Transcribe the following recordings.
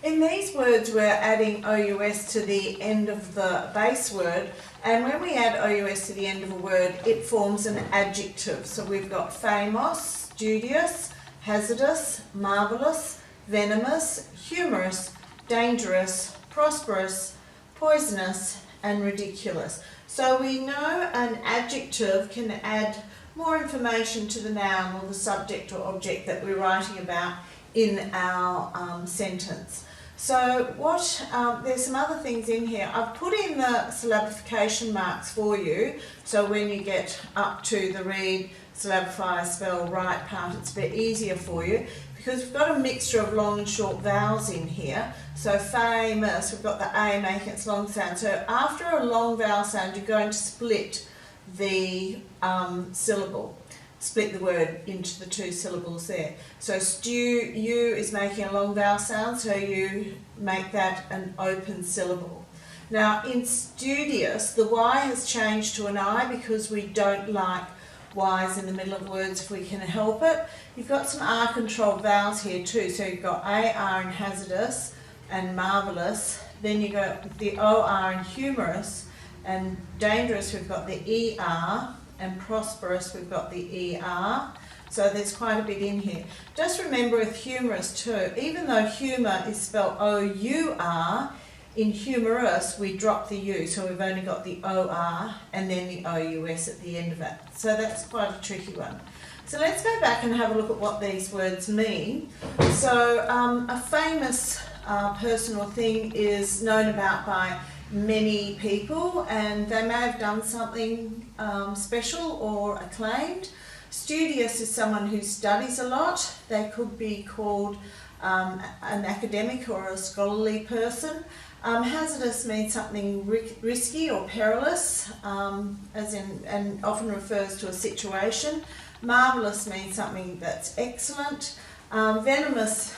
In these words, we're adding OUS to the end of the base word, and when we add OUS to the end of a word, it forms an adjective. So we've got famous, studious, hazardous, marvellous, venomous, humorous, dangerous, prosperous, poisonous, and ridiculous. So we know an adjective can add more information to the noun or the subject or object that we're writing about in our sentence. So there's some other things in here. I've put in the syllabification marks for you, so when you get up to the read, syllabify, spell, write part, it's a bit easier for you, because we've got a mixture of long and short vowels in here. So famous, we've got the A making its long sound. So after a long vowel sound, you're going to split the syllable. Split the word into the two syllables there. So you is making a long vowel sound, so you make that an open syllable. Now in studious, the Y has changed to an I because we don't like Y's in the middle of words if we can help it. You've got some R controlled vowels here too, so you've got AR in hazardous and marvellous, then you've got the OR in humorous, and dangerous we've got the ER, and prosperous we've got the ER. So there's quite a bit in here. Just remember with humorous too, even though humour is spelled O-U-R, in humorous we drop the U, so we've only got the O-R and then the O-U-S at the end of it. So that's quite a tricky one. So let's go back and have a look at what these words mean. So a famous person or thing is known about by many people, and they may have done something special or acclaimed. Studious is someone who studies a lot. They could be called an academic or a scholarly person. Hazardous means something risky or perilous, and often refers to a situation. Marvellous means something that's excellent. Venomous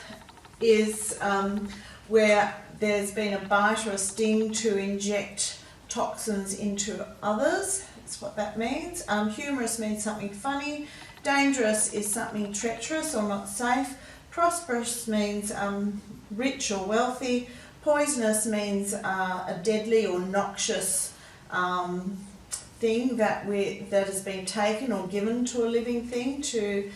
is where there's been a bite or a sting to inject toxins into others. That's what that means. Humorous means something funny. Dangerous is something treacherous or not safe. Prosperous means rich or wealthy. Poisonous means a deadly or noxious thing that has been taken or given to a living thing to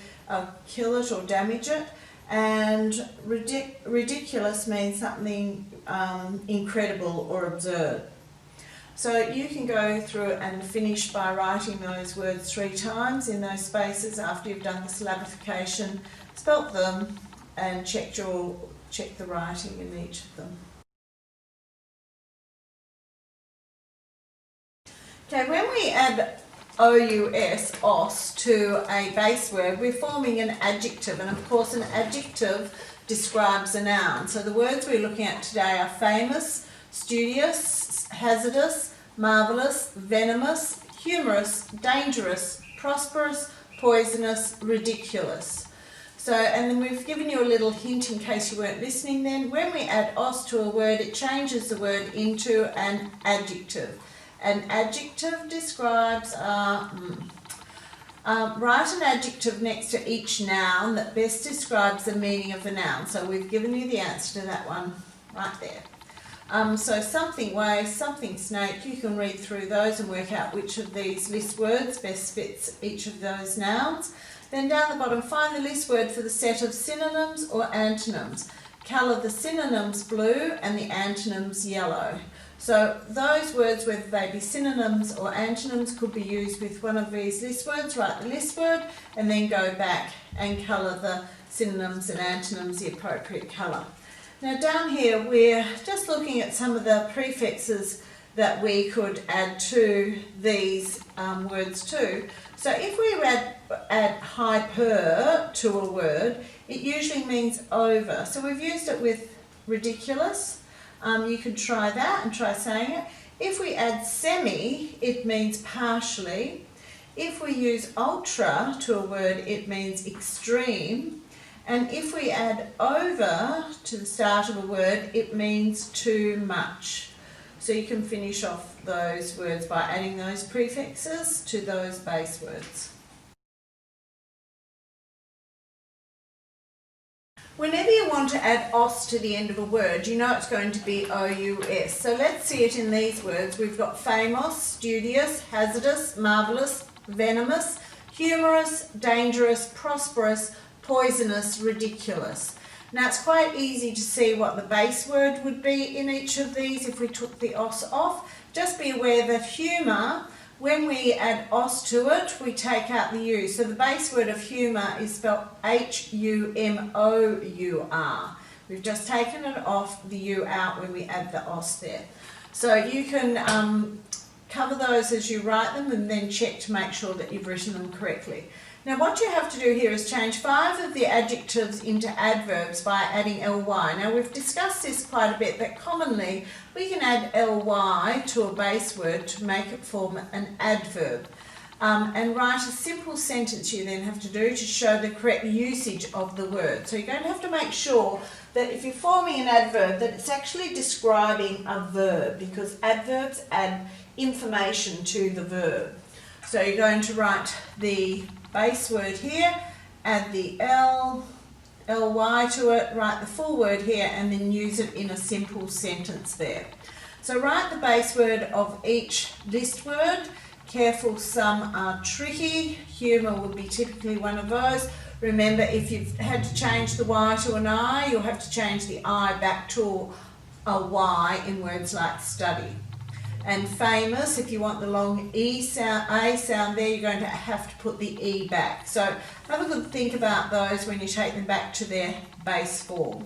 kill it or damage it. And ridiculous means something incredible or absurd. So you can go through and finish by writing those words 3 times in those spaces after you've done the syllabification, spelt them, and check the writing in each of them. Okay, when we add OUS, os, to a base word, we're forming an adjective, and of course an adjective describes a noun. So the words we're looking at today are famous, studious, hazardous, marvellous, venomous, humorous, dangerous, prosperous, poisonous, ridiculous. So, and then we've given you a little hint in case you weren't listening then. When we add os to a word, it changes the word into an adjective. An adjective describes, write an adjective next to each noun that best describes the meaning of the noun. So we've given you the answer to that one right there. So something waste, something snake, you can read through those and work out which of these list words best fits each of those nouns. Then down the bottom, find the list word for the set of synonyms or antonyms. Colour the synonyms blue and the antonyms yellow. So those words, whether they be synonyms or antonyms, could be used with one of these list words. Write the list word and then go back and colour the synonyms and antonyms the appropriate colour. Now down here we're just looking at some of the prefixes that we could add to these words too. So if we add hyper to a word, it usually means over. So we've used it with ridiculous. You can try that and try saying it. If we add semi, it means partially. If we use ultra to a word, it means extreme. And if we add over to the start of a word, it means too much. So you can finish off those words by adding those prefixes to those base words. Whenever you want to add os to the end of a word, you know it's going to be ous. So let's see it in these words. We've got famous, studious, hazardous, marvellous, venomous, humorous, dangerous, prosperous, poisonous, ridiculous. Now it's quite easy to see what the base word would be in each of these if we took the os off. Just be aware that humour, when we add os to it, we take out the u. So the base word of humour is spelled H-U-M-O-U-R. We've just taken it off, the u out when we add the os there. So you can cover those as you write them and then check to make sure that you've written them correctly. Now what you have to do here is change 5 of the adjectives into adverbs by adding ly. Now we've discussed this quite a bit, that commonly we can add ly to a base word to make it form an adverb. And write a simple sentence you then have to do to show the correct usage of the word. So you're going to have to make sure that if you're forming an adverb that it's actually describing a verb, because adverbs add information to the verb. So you're going to write the base word here, add the ly to it, write the full word here, and then use it in a simple sentence there. So write the base word of each list word. Careful, some are tricky. Humour would be typically one of those. Remember, if you've had to change the y to an I, you'll have to change the I back to a y in words like study. And famous, if you want the long E sound, A sound there, you're going to have to put the E back. So have a good think about those when you take them back to their base form.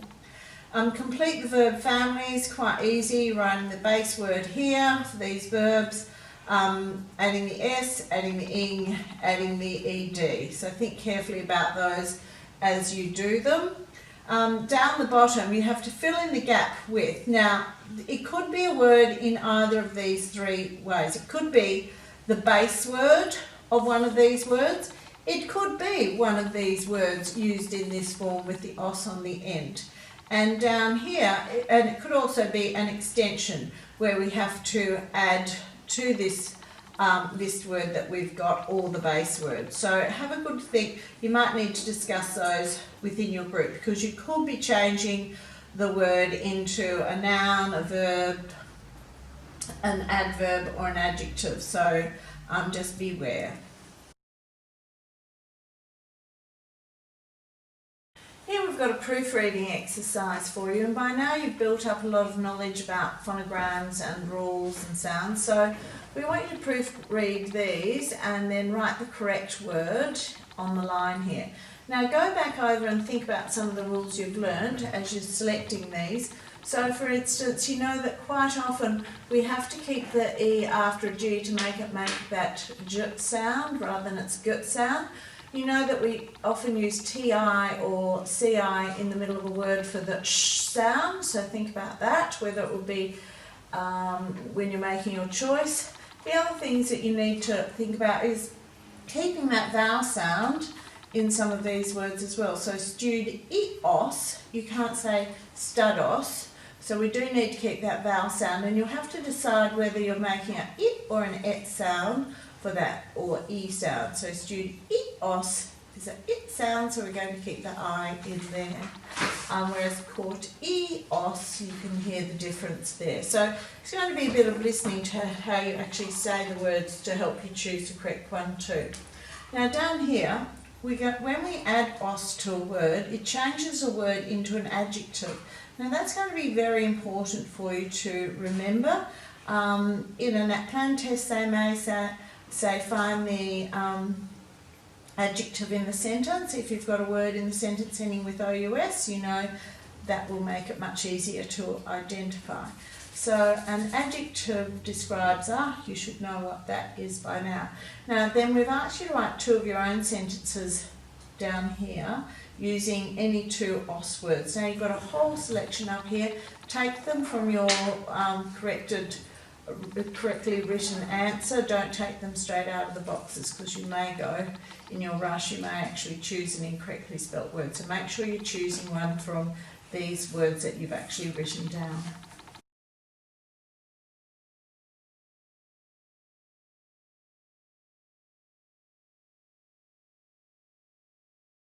Complete the verb families, quite easy, writing the base word here for these verbs, adding the S, adding the ing, adding the ED. So think carefully about those as you do them. Down the bottom you have to fill in the gap with. Now it could be a word in either of these 3 ways. It could be the base word of one of these words. It could be one of these words used in this form with the os on the end. And down here, and it could also be an extension where we have to add to this list word that we've got all the base words. So have a good think. You might need to discuss those within your group, because you could be changing the word into a noun, a verb, an adverb or an adjective. So just beware. Here we've got a proofreading exercise for you, and by now you've built up a lot of knowledge about phonograms and rules and sounds. So we want you to proofread these and then write the correct word on the line here. Now go back over and think about some of the rules you've learned as you're selecting these. So for instance, you know that quite often we have to keep the E after a G to make that J sound rather than its gut sound. You know that we often use TI or CI in the middle of a word for the sh sound, so think about that, whether it would be when you're making your choice. The other things that you need to think about is keeping that vowel sound in some of these words as well. So studios, you can't say studos, so we do need to keep that vowel sound, and you'll have to decide whether you're making an it or an et sound for that, or E sound. So studios is an it sound, so we're going to keep the I in there. Whereas court-eos, you can hear the difference there. So it's going to be a bit of listening to how you actually say the words to help you choose the correct one too. Now down here, when we add os to a word, it changes a word into an adjective. Now that's going to be very important for you to remember. In an plan test they may say find the adjective in the sentence. If you've got a word in the sentence ending with ous, you know that will make it much easier to identify. So an adjective describes, you should know what that is by now. Now then we've asked you to write 2 of your own sentences down here using any 2 os words. Now you've got a whole selection up here. Take them from your correctly written answer. Don't take them straight out of the boxes, because you may go, in your rush, you may actually choose an incorrectly spelt word. So make sure you're choosing one from these words that you've actually written down.